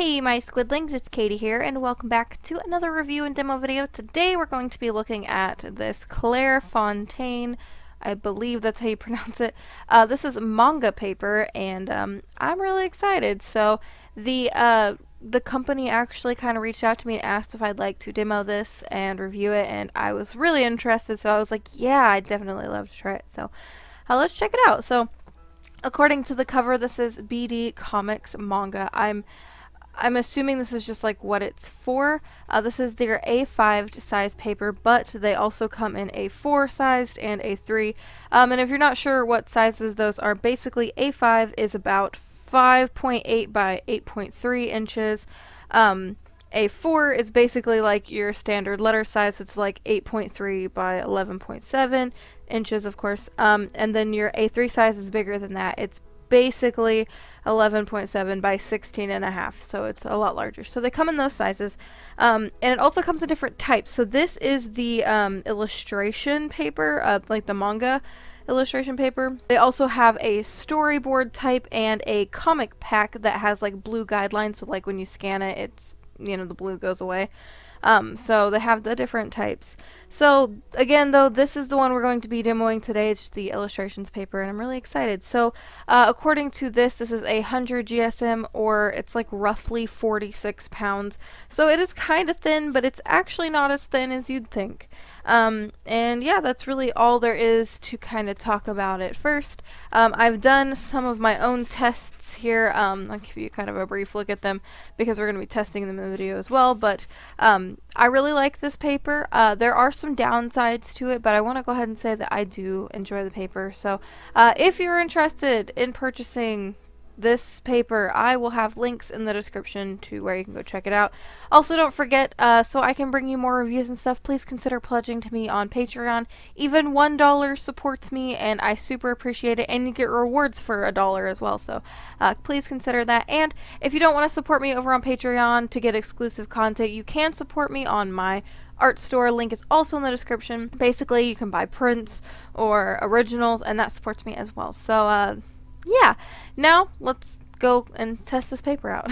Hey my Squidlings, it's Katie here, and welcome back to another review and demo video. Today we're going to be looking at this CLAIREFONTAINE, I believe that's how you pronounce it. This is manga paper, and I'm really excited. So the company actually kind of reached out to me and asked if I'd like to demo this and review it, and I was really interested, so I was like, yeah, I'd definitely love to try it. So let's check it out. So according to the cover, this is BD Comics manga. I'm assuming this is just like what it's for. This is their A5 size paper, but they also come in A4 sized and A3. And if you're not sure what sizes those are, basically A5 is about 5.8 by 8.3 inches. A4 is basically like your standard letter size, so it's like 8.3 by 11.7 inches, of course. And then your A3 size is bigger than that. It's basically 11.7 by 16.5, so it's a lot larger. So they come in those sizes, and it also comes in different types. So this is the illustration paper, like the manga illustration paper. They also have a storyboard type and a comic pack that has like blue guidelines, so like when you scan it, it's, you know, the blue goes away. So they have the different types. So again, though, this is the one we're going to be demoing today. It's the illustrations paper, and I'm really excited. So according to this is a 100 GSM, or it's like roughly 46 pounds. So it is kind of thin, but it's actually not as thin as you'd think. And yeah, that's really all there is to kind of talk about it. First, I've done some of my own tests here. I'll give you kind of a brief look at them because we're going to be testing them in the video as well. But I really like this paper. There are some downsides to it, but I want to go ahead and say that I do enjoy the paper. So if you're interested in purchasing this paper, I will have links in the description to where you can go check it out. Also, don't forget, so I can bring you more reviews and stuff, please consider pledging to me on Patreon. Even $1 supports me, and I super appreciate it, and you get rewards for $1 as well, so please consider that. And if you don't want to support me over on Patreon to get exclusive content, you can support me on my art store. Link is also in the description. Basically, you can buy prints or originals, and that supports me as well. So yeah, now let's go and test this paper out.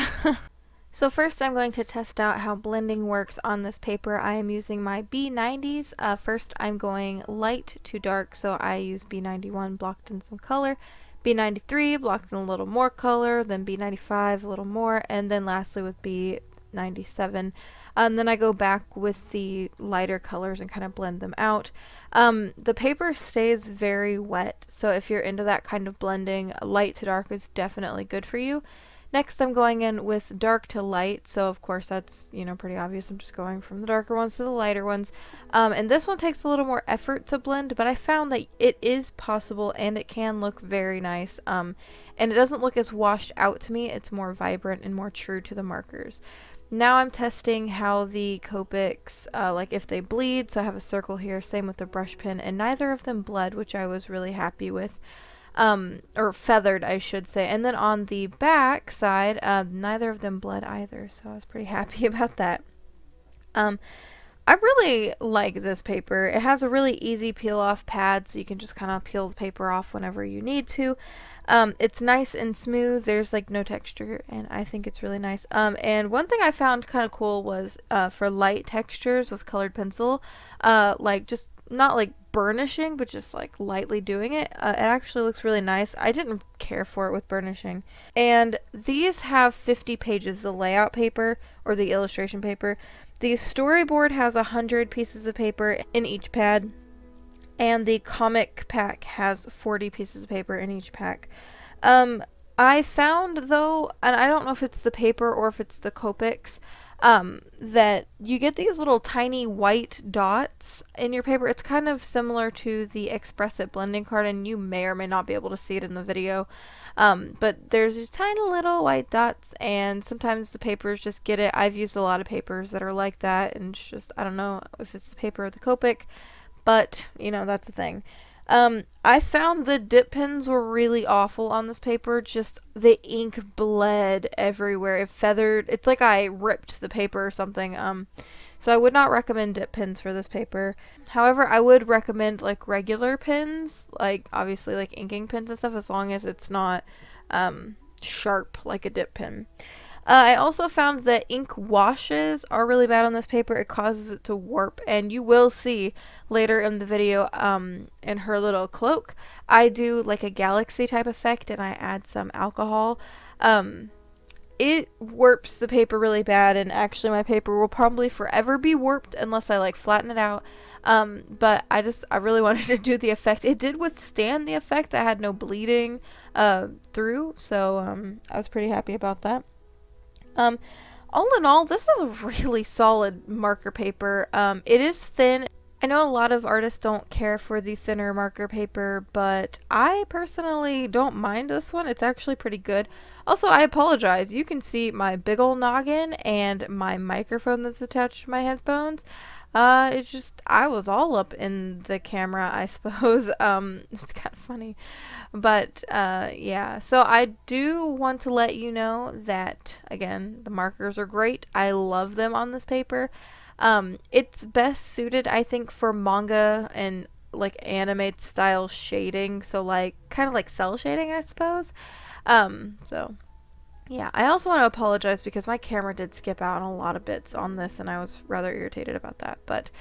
So first I'm going to test out how blending works on this paper. I am using my B90s. First I'm going light to dark, so I use B91 blocked in some color, B93 blocked in a little more color, then B95 a little more, and then lastly with B97. And then I go back with the lighter colors and kind of blend them out. The paper stays very wet, so if you're into that kind of blending, light to dark is definitely good for you. Next I'm going in with dark to light, so of course that's, you know, pretty obvious. I'm just going from the darker ones to the lighter ones. And this one takes a little more effort to blend, but I found that it is possible and it can look very nice. And it doesn't look as washed out to me. It's more vibrant and more true to the markers. Now I'm testing how the Copics, like if they bleed, so I have a circle here, same with the brush pen, and neither of them bled, which I was really happy with. Or feathered, I should say. And then on the back side, neither of them bled either, so I was pretty happy about that. I really like this paper. It has a really easy peel off pad, so you can just kind of peel the paper off whenever you need to. It's nice and smooth. There's like no texture, and I think it's really nice. And one thing I found kind of cool was for light textures with colored pencil, like just not like burnishing, but just like lightly doing it. It actually looks really nice. I didn't care for it with burnishing. And these have 50 pages, the layout paper or the illustration paper. The storyboard has 100 pieces of paper in each pad, and the comic pack has 40 pieces of paper in each pack. I found though, and I don't know if it's the paper or if it's the Copics, that you get these little tiny white dots in your paper. It's kind of similar to the Express It blending card, and you may or may not be able to see it in the video. But there's these tiny little white dots, and sometimes the papers just get it. I've used a lot of papers that are like that, and it's just, I don't know if it's the paper or the Copic, but, you know, that's the thing. I found the dip pens were really awful on this paper. Just the ink bled everywhere. It feathered. It's like I ripped the paper or something. So I would not recommend dip pens for this paper. However, I would recommend like regular pens, like obviously like inking pens and stuff, as long as it's not sharp like a dip pen. I also found that ink washes are really bad on this paper. It causes it to warp, and you will see later in the video, in her little cloak, I do like a galaxy type effect, and I add some alcohol. It warps the paper really bad, and actually my paper will probably forever be warped unless I like flatten it out. But I really wanted to do the effect. It did withstand the effect. I had no bleeding through, so I was pretty happy about that. All in all, this is a really solid marker paper. It is thin. I know a lot of artists don't care for the thinner marker paper, but I personally don't mind this one. It's actually pretty good. Also, I apologize. You can see my big ol' noggin and my microphone that's attached to my headphones. It's just, I was all up in the camera, I suppose. It's kind of funny. But, yeah. So I do want to let you know that, again, the markers are great. I love them on this paper. It's best suited, I think, for manga and, like, anime style shading. So, like, kind of like cell shading, I suppose. So... yeah, I also want to apologize because my camera did skip out on a lot of bits on this, and I was rather irritated about that. But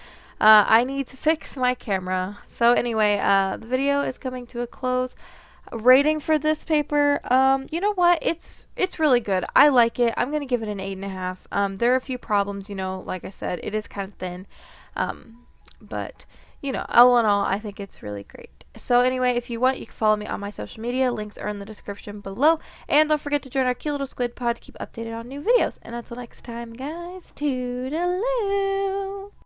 I need to fix my camera. So anyway, the video is coming to a close. Rating for this paper, you know what? It's really good. I like it. I'm gonna give it an 8.5. There are a few problems, you know. Like I said, it is kind of thin, but you know, all in all, I think it's really great. So anyway, if you want, you can follow me on my social media. Links are in the description below. And don't forget to join our cute little squid pod to keep updated on new videos. And until next time, guys, toodaloo!